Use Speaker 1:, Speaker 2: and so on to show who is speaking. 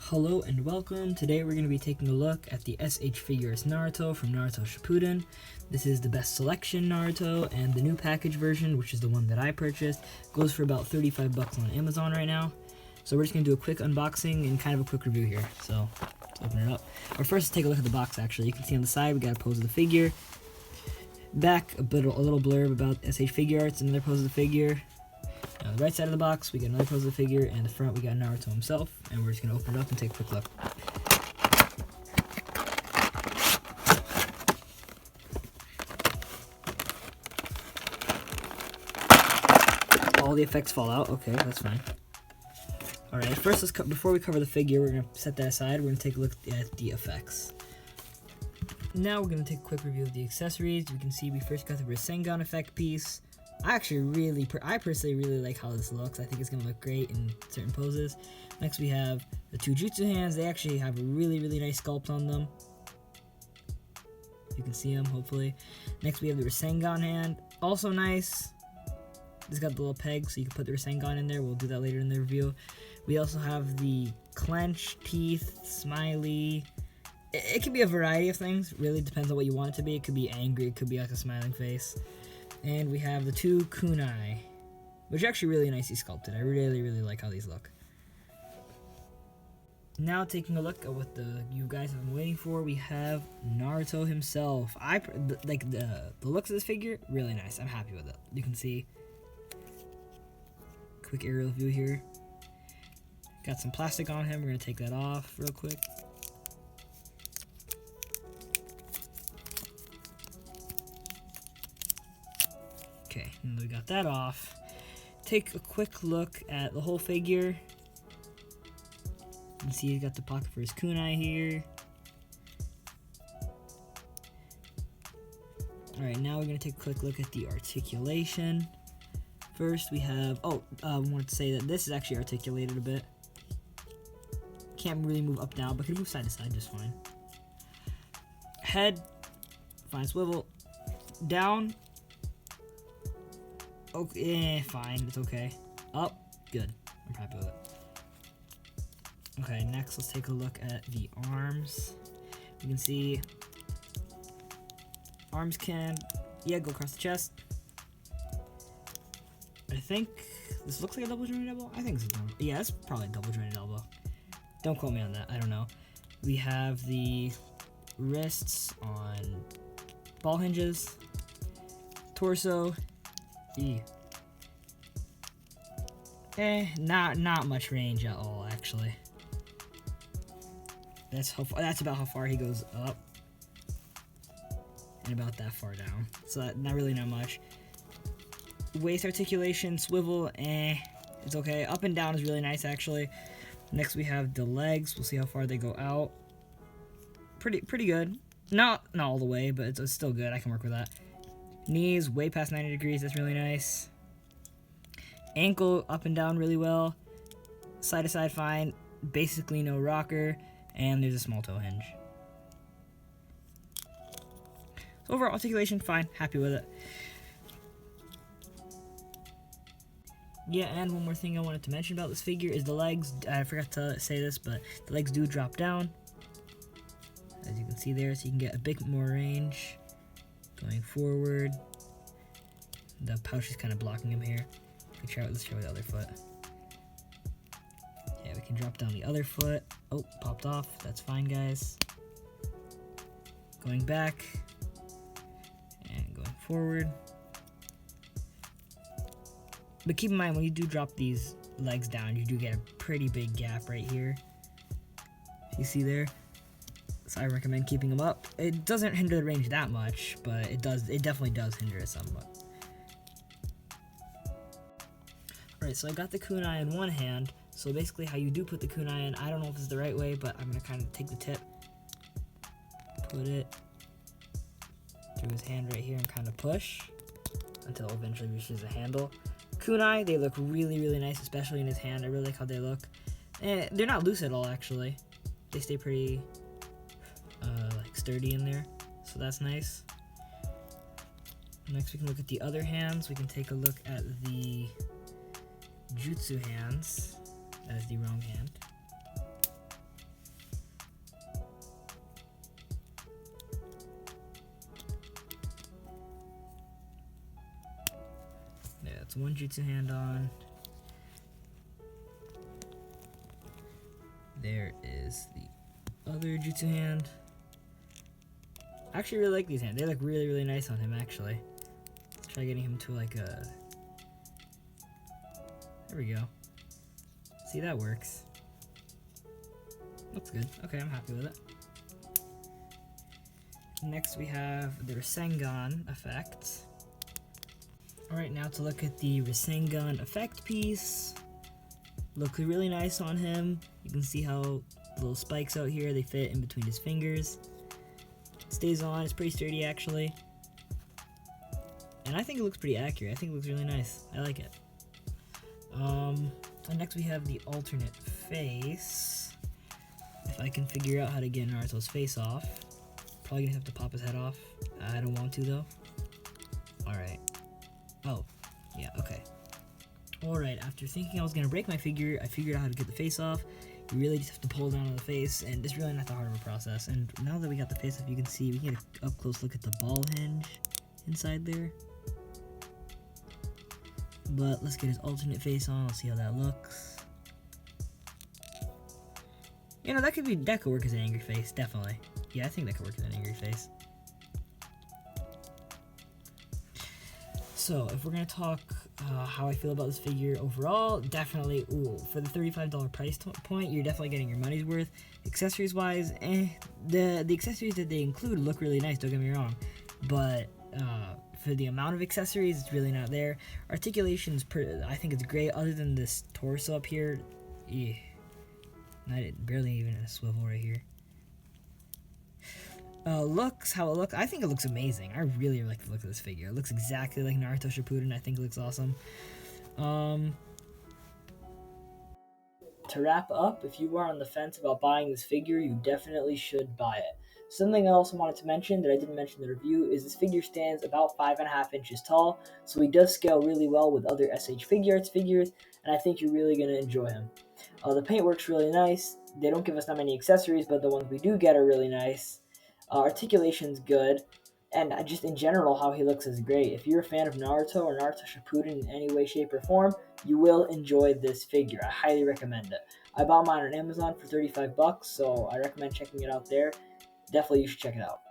Speaker 1: Hello and welcome. Today we're going to be taking a look at the SH Figuarts Naruto from Naruto Shippuden. This is the best selection Naruto, and the new package version, which is the one that I purchased, goes for about 35 bucks on Amazon right now. So we're just going to do a quick unboxing and kind of a quick review here. So let's open it up. But first, let's take a look at the box actually. You can see on the side we got a pose of the figure. Back, a little blurb about SH Figuarts, another pose of the figure. On the right side of the box, we got another pose of the figure, and the front, we got Naruto himself, and we're just going to open it up and take a quick look. All the effects fall out. Okay, that's fine. Alright, first, before we cover the figure, we're going to set that aside. We're going to take a look at the effects. Now we're going to take a quick review of the accessories. We can see we first got the Rasengan Effect piece. I personally really like how this looks. I think it's going to look great in certain poses. Next we have the two Jutsu Hands. They actually have a really nice sculpt on them. You can see them, hopefully. Next we have the Rasengan hand. Also nice. It's got the little peg, so you can put the Rasengan in there. We'll do that later in the review. We also have the clench, teeth, smiley. It could be a variety of things. Really depends on what you want it to be. It could be angry. It could be like a smiling face. And we have the two kunai, which are actually really nicely sculpted. I really like how these look. Now taking a look at what you guys have been waiting for, we have Naruto himself. Like the looks of this figure, really nice. I'm happy with it. You can see quick aerial view here. Got some plastic on him. We're gonna take that off real quick. Okay, and we got that off. Take a quick look at the whole figure. You can see he's got the pocket for his kunai here. Alright, now we're going to take a quick look at the articulation. First we have, I wanted to say that this is actually articulated a bit. Can't really move up down, but can move side to side just fine. Head, fine swivel. Down. Okay, fine, it's okay. Up, good. I'm happy with it. Okay, next let's take a look at the arms. You can see arms can, go across the chest. I think this looks like a double jointed elbow. I think it's a double. Yeah, it's probably a double jointed elbow. Don't quote me on that. I don't know. We have the wrists on ball hinges, torso. Not much range at all, actually. That's about how far he goes up, and about that far down. So not much. Waist articulation, swivel, it's okay. Up and down is really nice, actually. Next we have the legs. We'll see how far they go out. Pretty good. Not all the way, but it's still good. I can work with that. Knees way past 90 degrees, that's really nice. Ankle up and down really well. Side to side fine. Basically no rocker. And there's a small toe hinge. So overall articulation fine, happy with it. Yeah, and one more thing I wanted to mention about this figure is the legs. I forgot to say this, but the legs do drop down, as you can see there, so you can get a bit more range. Going forward, the pouch is kind of blocking him here. Let's show the other foot. Yeah, we can drop down the other foot. Oh, popped off. That's fine, guys. Going back and going forward. But keep in mind, when you do drop these legs down, you do get a pretty big gap right here. You see there? So I recommend keeping them up. It doesn't hinder the range that much, but it definitely does hinder it somewhat. Alright, so I got the kunai in one hand. So basically how you do put the kunai in, I don't know if this is the right way, but I'm going to kind of take the tip, put it through his hand right here and kind of push until it eventually reaches the handle. Kunai, they look really nice, especially in his hand. I really like how they look. And they're not loose at all, actually. They stay pretty like sturdy in there, so that's nice. Next we can look at the other hands. We can take a look at the Jutsu Hands. That is the wrong hand. That's one Jutsu hand on. There is the other Jutsu hand. I actually really like these hands. They look really, really nice on him, actually. Let's try getting him to like a... There we go. See, that works. Looks good. Okay, I'm happy with it. Next we have the Rasengan Effect. Alright, now to look at the Rasengan Effect piece. Looks really nice on him. You can see how the little spikes out here, they fit in between his fingers. It stays on, it's pretty sturdy actually. And I think it looks pretty accurate. I think it looks really nice. I like it. And next we have the alternate face. If I can figure out how to get Naruto's face off. Probably gonna have to pop his head off. I don't want to though. Alright. Oh, yeah, okay. Alright, after thinking I was gonna break my figure, I figured out how to get the face off. You really just have to pull down on the face, and it's really not that hard of a process. And now that we got the face off, you can see we get an up close look at the ball hinge inside there. But let's get his alternate face on. Let's see how that looks. You know, that could work as an angry face, definitely. Yeah, I think that could work as an angry face. So, if we're gonna talk how I feel about this figure overall, definitely, for the $35 price point, you're definitely getting your money's worth. Accessories wise, the accessories that they include look really nice, don't get me wrong, but for the amount of accessories, it's really not there. Articulation's I think it's great, other than this torso up here. Barely even a swivel right here. Looks, how it looks, I think it looks amazing. I really like the look of this figure. It looks exactly like Naruto Shippuden. I think it looks awesome. To wrap up, if you are on the fence about buying this figure, you definitely should buy it. Something I also wanted to mention that I didn't mention in the review is this figure stands about 5.5 inches tall, so he does scale really well with other SH Figuarts figures, and I think you're really going to enjoy him. The paint works really nice. They don't give us that many accessories, but the ones we do get are really nice. Articulation's good, and just in general, how he looks is great. If you're a fan of Naruto or Naruto Shippuden in any way, shape, or form, you will enjoy this figure. I highly recommend it. I bought mine on Amazon for $35, so I recommend checking it out there. Definitely, you should check it out.